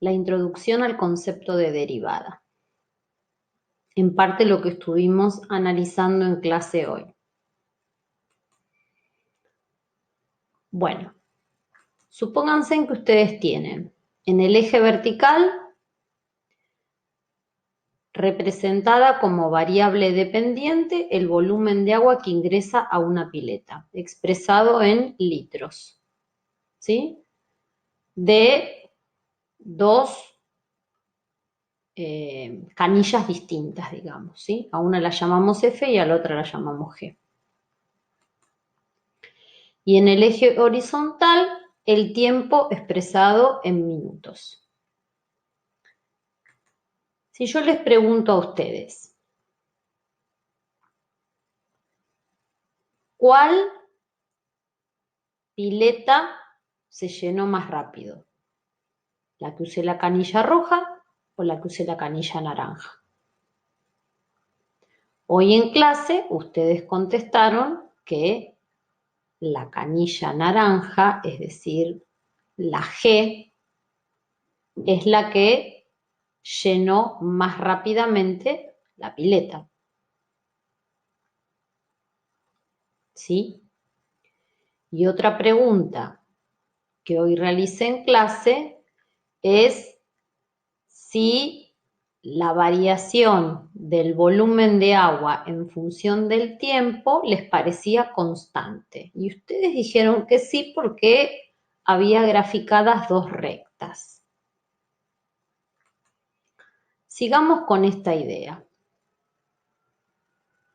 la introducción al concepto de derivada. En parte lo que estuvimos analizando en clase hoy. Bueno, supónganse que ustedes tienen en el eje vertical representada como variable dependiente el volumen de agua que ingresa a una pileta, expresado en litros, ¿sí? De dos canillas distintas, digamos, ¿sí? A una la llamamos F y a la otra la llamamos G. Y en el eje horizontal, el tiempo expresado en minutos. Si yo les pregunto a ustedes, ¿cuál pileta se llenó más rápido? ¿La que usé la canilla roja o la que usé la canilla naranja? Hoy en clase ustedes contestaron que la canilla naranja, es decir, la G, es la que llenó más rápidamente la pileta. ¿Sí? Y otra pregunta que hoy realicé en clase es si la variación del volumen de agua en función del tiempo les parecía constante. Y ustedes dijeron que sí porque había graficadas dos rectas. Sigamos con esta idea.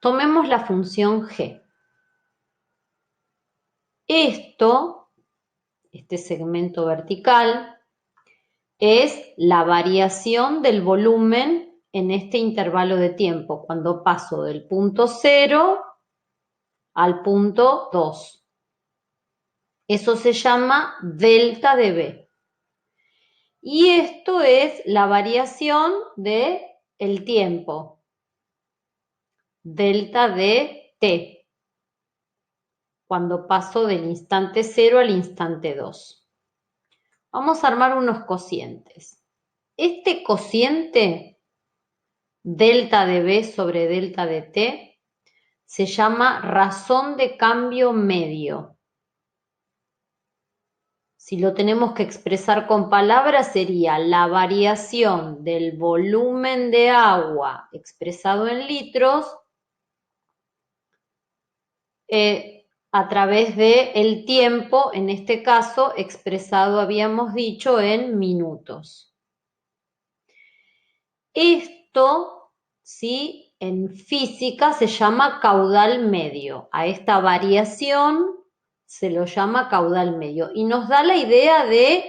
Tomemos la función G. Este segmento vertical, es la variación del volumen en este intervalo de tiempo, cuando paso del punto 0 al punto 2. Eso se llama delta de B. Y esto es la variación del tiempo, delta de T, cuando paso del instante 0 al instante 2. Vamos a armar unos cocientes. Este cociente, delta de B sobre delta de T, se llama razón de cambio medio. Si lo tenemos que expresar con palabras, sería la variación del volumen de agua expresado en litros a través del tiempo, en este caso expresado, habíamos dicho, en minutos. Esto, ¿sí?, en física se llama caudal medio. A esta variación se lo llama caudal medio y nos da la idea de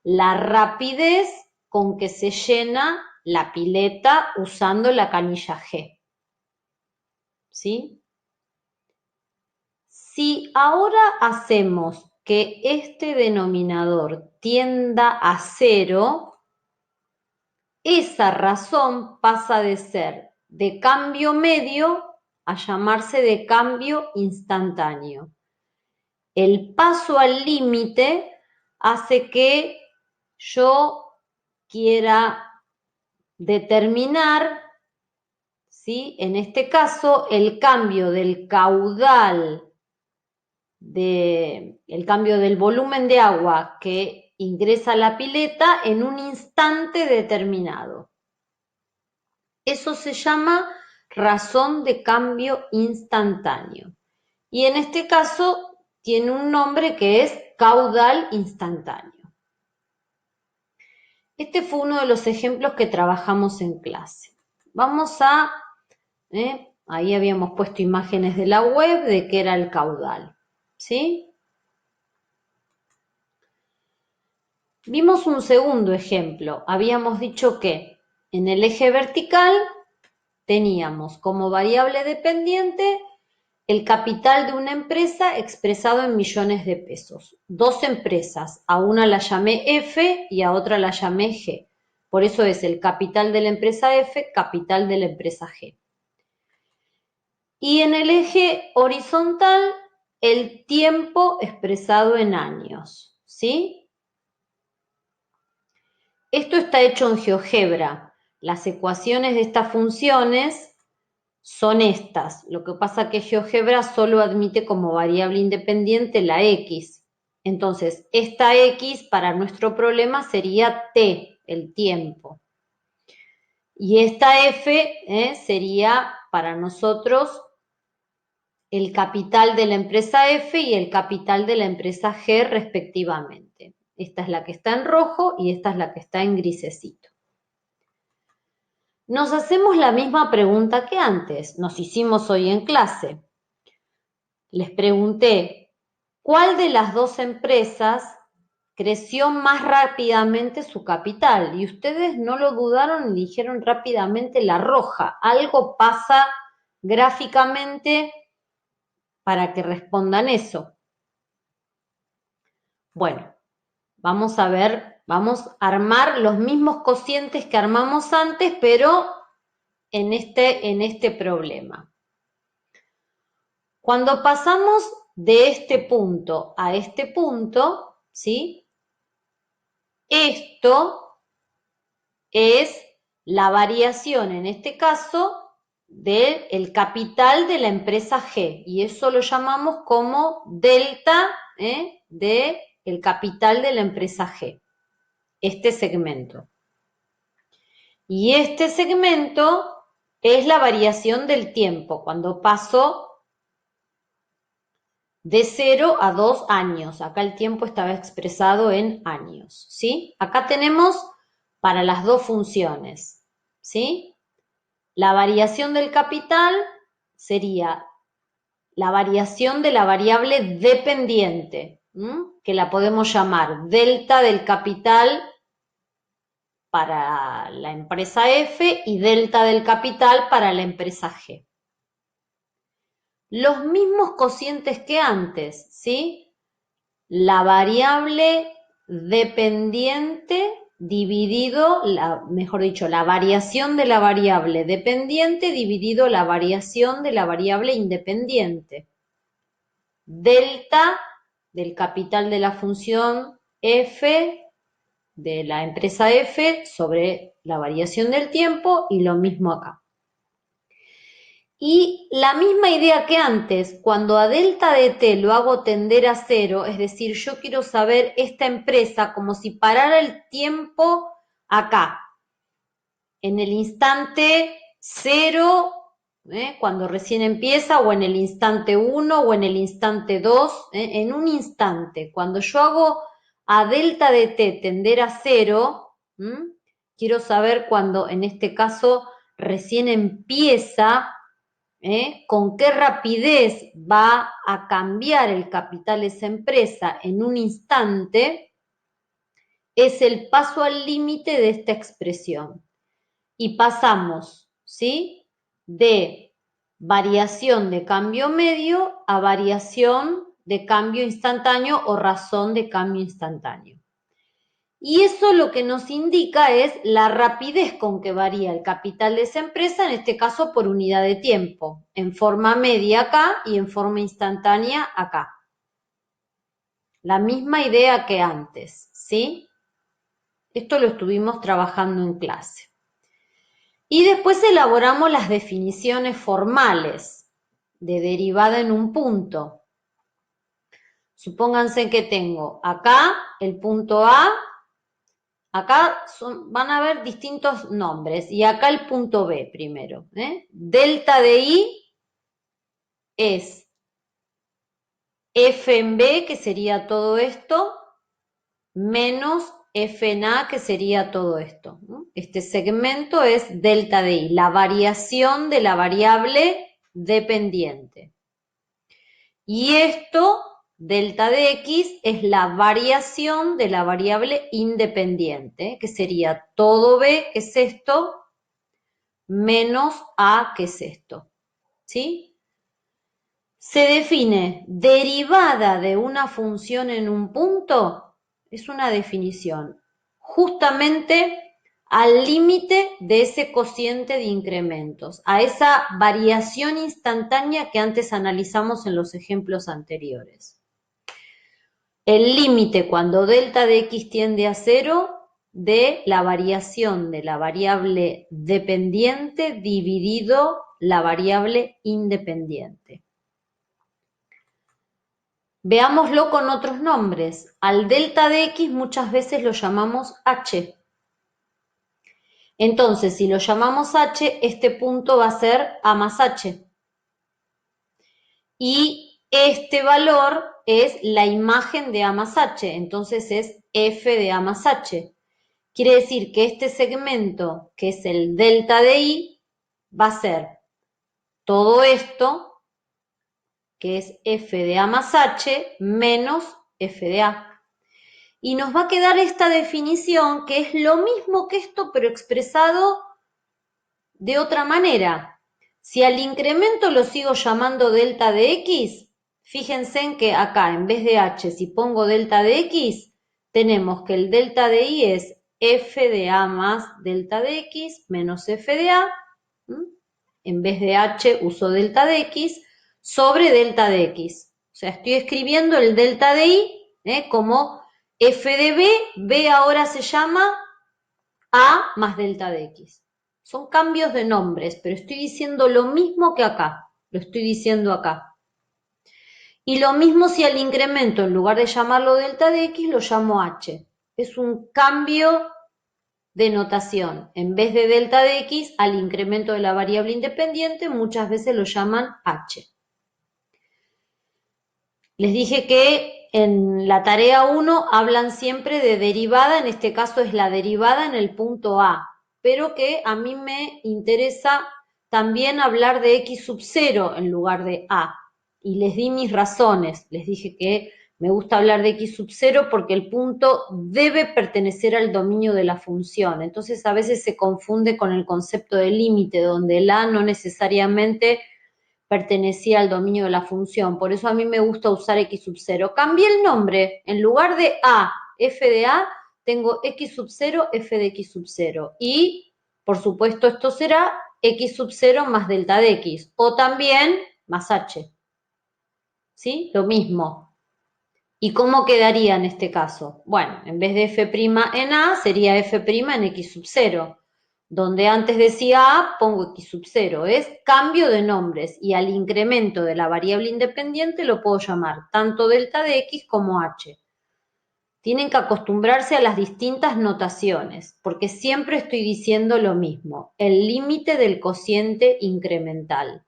la rapidez con que se llena la pileta usando la canilla G. ¿Sí? Si ahora hacemos que este denominador tienda a 0, esa razón pasa de ser de cambio medio a llamarse de cambio instantáneo. El paso al límite hace que yo quiera determinar, ¿sí?, en este caso, el cambio del caudal, el cambio del volumen de agua que ingresa a la pileta en un instante determinado. Eso se llama razón de cambio instantáneo. Y en este caso tiene un nombre que es caudal instantáneo. Este fue uno de los ejemplos que trabajamos en clase. Vamos a, ahí habíamos puesto imágenes de la web de qué era el caudal, ¿sí? Vimos un segundo ejemplo. Habíamos dicho que en el eje vertical teníamos como variable dependiente el capital de una empresa expresado en millones de pesos. Dos empresas, a una la llamé F y a otra la llamé G. Por eso es el capital de la empresa F, capital de la empresa G. Y en el eje horizontal, el tiempo expresado en años, ¿sí? Esto está hecho en GeoGebra. Las ecuaciones de estas funciones son estas. Lo que pasa es que GeoGebra solo admite como variable independiente la X. Entonces, esta X para nuestro problema sería T, el tiempo. Y esta F sería para nosotros el capital de la empresa F y el capital de la empresa G respectivamente. Esta es la que está en rojo y esta es la que está en grisecito. Nos hacemos la misma pregunta que antes, nos hicimos hoy en clase. Les pregunté, ¿cuál de las dos empresas creció más rápidamente su capital? Y ustedes no lo dudaron y dijeron rápidamente la roja. Algo pasa gráficamente para que respondan eso. Bueno, vamos a ver, vamos a armar los mismos cocientes que armamos antes, pero en este problema. Cuando pasamos de este punto a este punto, ¿sí? Esto es la variación, en este caso, del capital de la empresa G, y eso lo llamamos como delta del capital de la empresa G, este segmento. Y este segmento es la variación del tiempo, cuando paso de 0 a 2 años. Acá el tiempo estaba expresado en años, ¿sí? Acá tenemos para las dos funciones, ¿sí? La variación del capital sería la variación de la variable dependiente, que la podemos llamar delta del capital para la empresa F y delta del capital para la empresa G. Los mismos cocientes que antes, ¿sí? La variable dependiente dividido, mejor dicho, la variación de la variable dependiente dividido la variación de la variable independiente. Delta del capital de la función f de la empresa F sobre la variación del tiempo y lo mismo acá. Y la misma idea que antes, cuando a delta de t lo hago tender a 0, es decir, yo quiero saber esta empresa como si parara el tiempo acá, en el instante 0, cuando recién empieza, o en el instante 1, o en el instante 2, en un instante. Cuando yo hago a delta de t tender a 0, quiero saber cuando, en este caso, recién empieza, con qué rapidez va a cambiar el capital de esa empresa en un instante, es el paso al límite de esta expresión. Y pasamos, ¿sí? De variación de cambio medio a variación de cambio instantáneo o razón de cambio instantáneo. Y eso lo que nos indica es la rapidez con que varía el capital de esa empresa, en este caso por unidad de tiempo, en forma media acá y en forma instantánea acá. La misma idea que antes, ¿sí? Esto lo estuvimos trabajando en clase. Y después elaboramos las definiciones formales de derivada en un punto. Supónganse que tengo acá el punto A. Acá van a haber distintos nombres y acá el punto B primero. Delta de I es F en B, que sería todo esto, menos F en A, que sería todo esto. Este segmento es delta de I, la variación de la variable dependiente. Y esto, delta de X, es la variación de la variable independiente, que sería todo B, que es esto, menos A, que es esto. ¿Sí? Se define derivada de una función en un punto, es una definición justamente al límite de ese cociente de incrementos, a esa variación instantánea que antes analizamos en los ejemplos anteriores. El límite cuando delta de x tiende a 0 de la variación de la variable dependiente dividido la variable independiente. Veámoslo con otros nombres. Al delta de x muchas veces lo llamamos h. Entonces, si lo llamamos h, este punto va a ser a más h. Y este valor es la imagen de a más h, entonces es f de a más h. Quiere decir que este segmento, que es el delta de i, va a ser todo esto, que es f de a más h, menos f de a. Y nos va a quedar esta definición, que es lo mismo que esto, pero expresado de otra manera. Si al incremento lo sigo llamando delta de x, fíjense en que acá, en vez de h, si pongo delta de x, tenemos que el delta de y es f de a más delta de x menos f de a, en vez de h uso delta de x, sobre delta de x. O sea, estoy escribiendo el delta de y como f de b, b ahora se llama a más delta de x. Son cambios de nombres, pero estoy diciendo lo mismo que acá, lo estoy diciendo acá. Y lo mismo si al incremento, en lugar de llamarlo delta de x, lo llamo h. Es un cambio de notación. En vez de delta de x, al incremento de la variable independiente, muchas veces lo llaman h. Les dije que en la tarea 1 hablan siempre de derivada, en este caso es la derivada en el punto A, pero que a mí me interesa también hablar de x sub 0 en lugar de A. Y les di mis razones, les dije que me gusta hablar de x sub 0 porque el punto debe pertenecer al dominio de la función. Entonces a veces se confunde con el concepto de límite, donde el A no necesariamente pertenecía al dominio de la función. Por eso a mí me gusta usar x sub 0. Cambié el nombre. En lugar de a, f de a, tengo x sub 0, f de x sub 0. Y, por supuesto, esto será x sub 0 más delta de x. O también más h. ¿Sí? Lo mismo. ¿Y cómo quedaría en este caso? Bueno, en vez de f' en a, sería f' en x sub 0. Donde antes decía a, pongo x sub 0. Es cambio de nombres y al incremento de la variable independiente lo puedo llamar tanto delta de x como h. Tienen que acostumbrarse a las distintas notaciones, porque siempre estoy diciendo lo mismo, el límite del cociente incremental.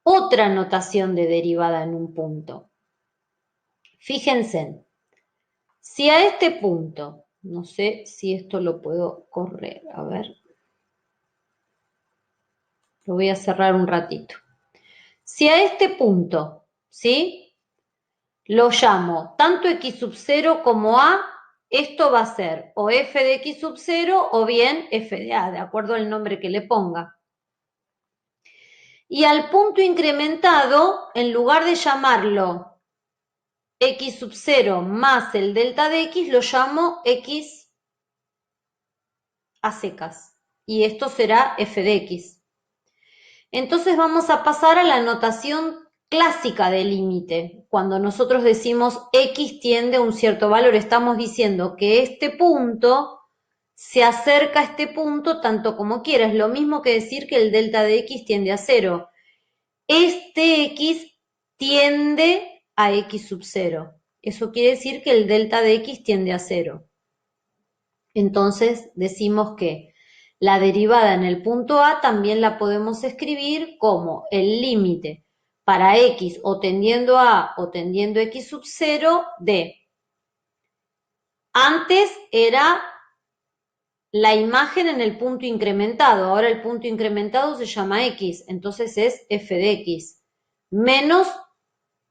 Otra notación de derivada en un punto. Fíjense, si a este punto, no sé si esto lo puedo correr, a ver. Lo voy a cerrar un ratito. Si a este punto, ¿sí? Lo llamo tanto x sub 0 como a, esto va a ser o f de x sub 0 o bien f de a, de acuerdo al nombre que le ponga. Y al punto incrementado, en lugar de llamarlo x sub 0 más el delta de x, lo llamo x a secas. Y esto será f de x. Entonces vamos a pasar a la notación clásica del límite. Cuando nosotros decimos x tiende a un cierto valor, estamos diciendo que este punto se acerca a este punto tanto como quiera. Es lo mismo que decir que el delta de x tiende a 0. Este x tiende a x sub 0. Eso quiere decir que el delta de x tiende a 0. Entonces decimos que la derivada en el punto A también la podemos escribir como el límite para x o tendiendo a o tendiendo a x sub 0 de. Antes era la imagen en el punto incrementado, ahora el punto incrementado se llama x, entonces es f de x, menos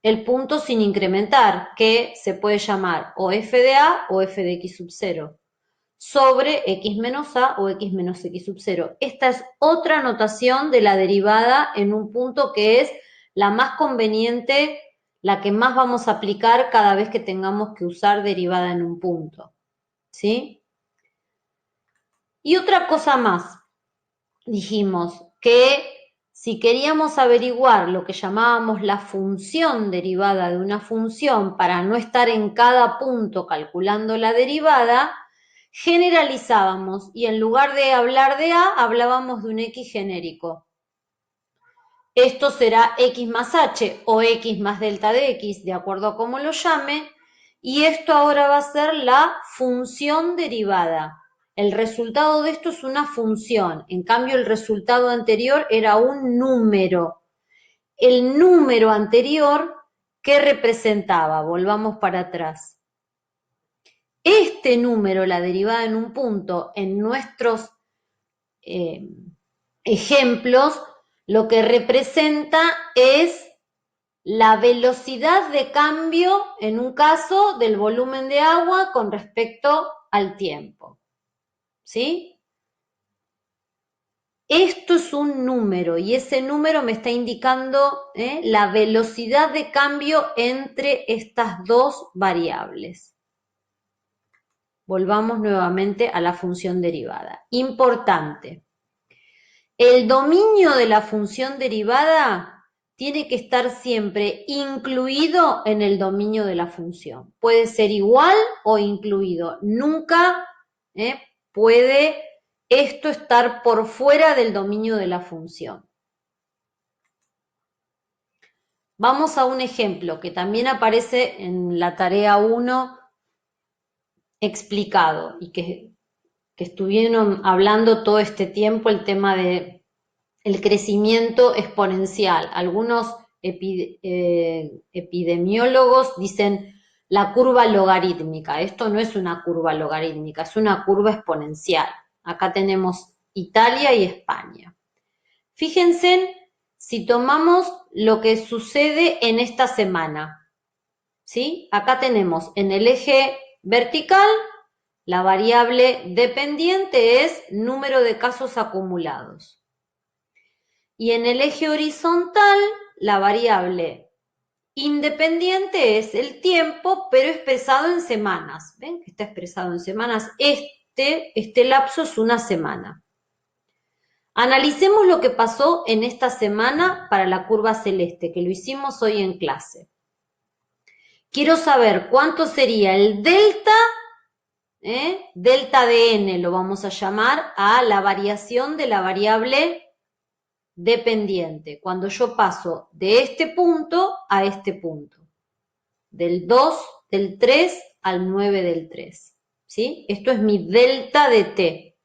el punto sin incrementar, que se puede llamar o f de a o f de x sub 0. Sobre x menos a o x menos x sub 0. Esta es otra notación de la derivada en un punto que es la más conveniente, la que más vamos a aplicar cada vez que tengamos que usar derivada en un punto. ¿Sí? Y otra cosa más, dijimos que Si queríamos averiguar lo que llamábamos la función derivada de una función para no estar en cada punto calculando la derivada, generalizábamos y en lugar de hablar de A, hablábamos de un X genérico. Esto será X más H o X más delta de X, de acuerdo a cómo lo llame, y esto ahora va a ser la función derivada. El resultado de esto es una función, en cambio el resultado anterior era un número. El número anterior, ¿qué representaba? Volvamos para atrás. Este número, la derivada en un punto, en nuestros ejemplos, lo que representa es la velocidad de cambio, en un caso, del volumen de agua con respecto al tiempo. ¿Sí? Esto es un número y ese número me está indicando la velocidad de cambio entre estas dos variables. Volvamos nuevamente a la función derivada. Importante. El dominio de la función derivada tiene que estar siempre incluido en el dominio de la función. Puede ser igual o incluido. Nunca puede esto estar por fuera del dominio de la función. Vamos a un ejemplo que también aparece en la tarea 1 explicado y que estuvieron hablando todo este tiempo el tema de el crecimiento exponencial. Algunos epidemiólogos dicen la curva logarítmica. Esto no es una curva logarítmica, es una curva exponencial. Acá tenemos Italia y España. Fíjense si tomamos lo que sucede en esta semana. ¿Sí? Acá tenemos en el eje vertical la variable dependiente es número de casos acumulados. Y en el eje horizontal, la variable independiente es el tiempo, pero expresado en semanas. ¿Ven que está expresado en semanas? Este lapso es una semana. Analicemos lo que pasó en esta semana para la curva celeste, que lo hicimos hoy en clase. Quiero saber cuánto sería el delta, delta de n lo vamos a llamar a la variación de la variable dependiente, cuando yo paso de este punto a este punto, del 2 del 3 al 9 del 3, ¿sí? Esto es mi delta de t.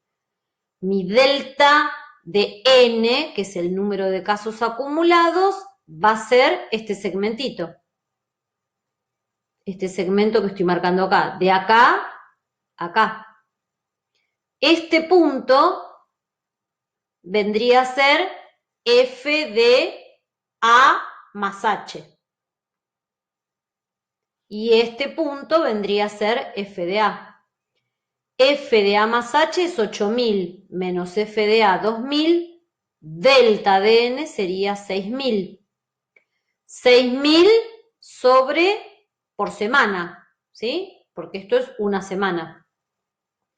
Mi delta de n, que es el número de casos acumulados, va a ser este segmentito. Este segmento que estoy marcando acá, de acá a acá. Este punto vendría a ser f de a más h. Y este punto vendría a ser f de a. F de a más h es 8000 menos f de a 2000, delta de n sería 6000. 6000 por semana, ¿sí? Porque esto es una semana.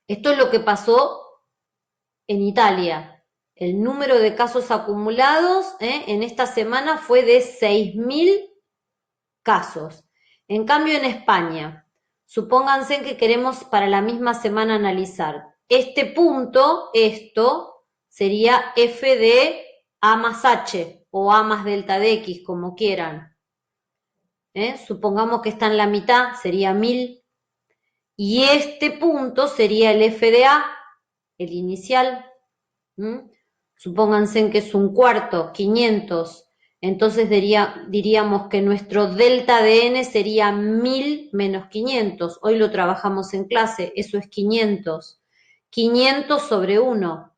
Esto es lo que pasó en Italia. El número de casos acumulados en esta semana fue de 6000 casos. En cambio, en España, supónganse que queremos para la misma semana analizar. Este punto, esto, sería f de a más h o a más delta de x, como quieran. Supongamos que está en la mitad, sería 1000. Y este punto sería el f de a, el inicial. Supónganse que es un cuarto, 500. Entonces diríamos que nuestro delta de n sería 1000 menos 500. Hoy lo trabajamos en clase, eso es 500. 500 sobre 1.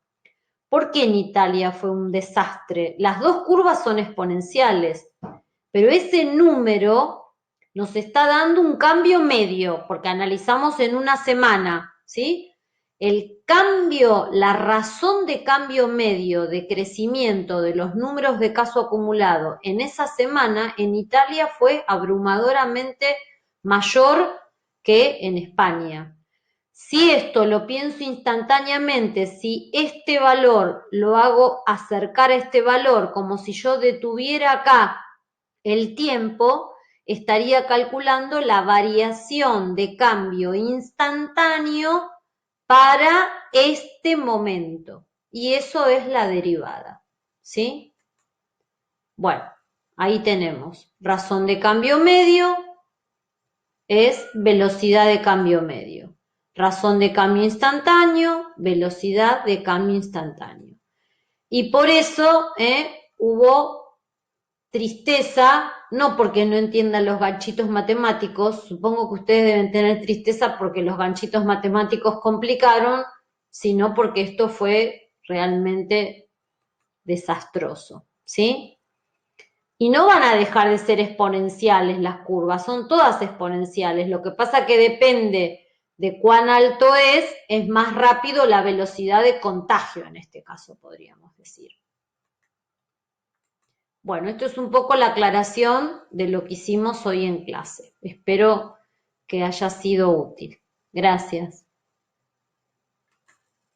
¿Por qué en Italia fue un desastre? Las dos curvas son exponenciales, pero ese número nos está dando un cambio medio, porque analizamos en una semana, ¿sí? El cambio, la razón de cambio medio de crecimiento de los números de caso acumulado en esa semana en Italia fue abrumadoramente mayor que en España. Si esto lo pienso instantáneamente, si este valor lo hago acercar a este valor como si yo detuviera acá el tiempo, estaría calculando la variación de cambio instantáneo para este momento. Y eso es la derivada, ¿sí? Bueno, ahí tenemos razón de cambio medio es velocidad de cambio medio. Razón de cambio instantáneo, velocidad de cambio instantáneo. Y por eso hubo tristeza, no porque no entiendan los ganchitos matemáticos, supongo que ustedes deben tener tristeza porque los ganchitos matemáticos complicaron, sino porque esto fue realmente desastroso, ¿sí? Y no van a dejar de ser exponenciales las curvas, son todas exponenciales. Lo que pasa que depende de cuán alto es más rápido la velocidad de contagio en este caso, podríamos decir. Bueno, esto es un poco la aclaración de lo que hicimos hoy en clase. Espero que haya sido útil. Gracias.